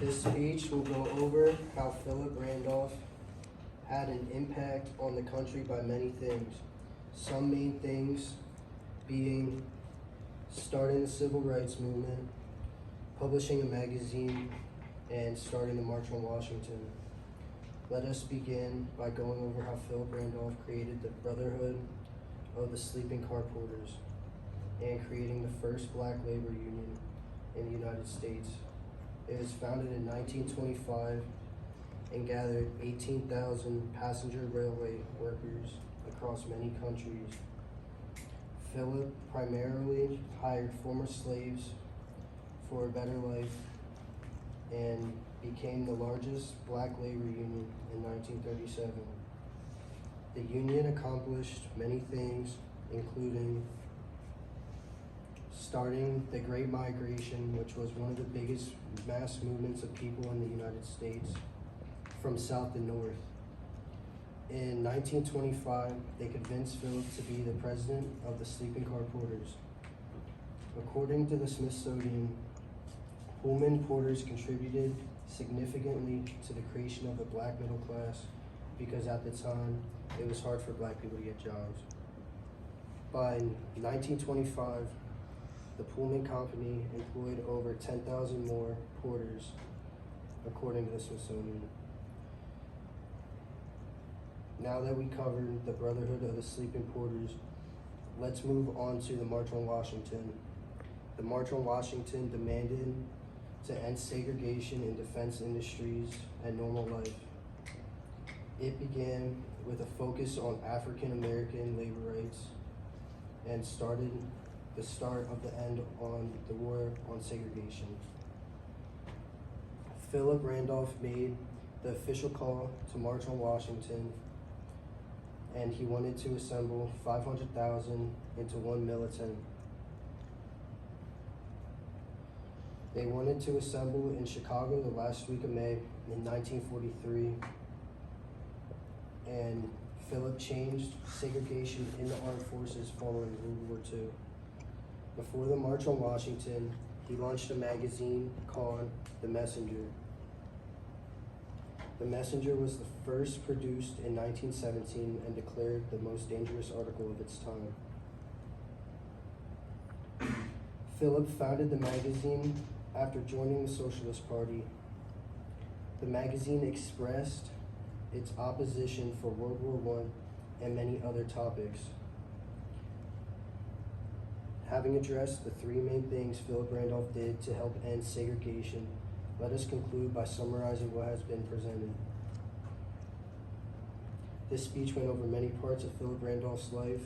This speech will go over how Philip Randolph had an impact on the country by many things. Some main things being starting the civil rights movement, publishing a magazine, and starting the March on Washington. Let us begin by going over how Philip Randolph created the Brotherhood of the Sleeping Car Porters and creating the first black labor union in the United States. It was founded in 1925 and gathered 18,000 passenger railway workers across many countries. Philip primarily hired former slaves for a better life and became the largest black labor union in 1937. The union accomplished many things, including starting the Great Migration, which was one of the biggest mass movements of people in the United States from south to north. In 1925, they convinced Philip to be the president of the Sleeping Car Porters. According to the Smithsonian, Pullman porters contributed significantly to the creation of the black middle class because at the time, it was hard for black people to get jobs. By 1925, the Pullman Company employed over 10,000 more porters, according to the Smithsonian. Now that we covered the Brotherhood of the Sleeping Porters, let's move on to the March on Washington. The March on Washington demanded to end segregation in defense industries and normal life. It began with a focus on African American labor rights and started the start of the end on the war on segregation. Philip Randolph made the official call to march on Washington, and he wanted to assemble 500,000 into one militant. They wanted to assemble in Chicago the last week of May in 1943, and Philip changed segregation in the armed forces following World War II. Before the March on Washington, he launched a magazine called The Messenger. The Messenger was the first produced in 1917 and declared the most dangerous article of its time. Philip founded the magazine after joining the Socialist Party. The magazine expressed its opposition for World War I and many other topics. Having addressed the three main things Philip Randolph did to help end segregation, let us conclude by summarizing what has been presented. This speech went over many parts of Philip Randolph's life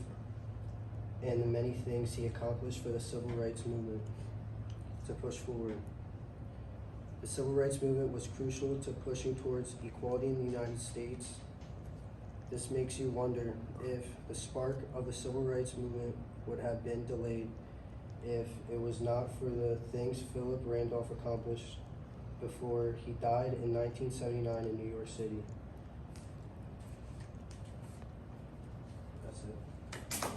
and the many things he accomplished for the civil rights movement to push forward. The civil rights movement was crucial to pushing towards equality in the United States. This makes you wonder if the spark of the civil rights movement would have been delayed if it was not for the things Philip Randolph accomplished before he died in 1979 in New York City.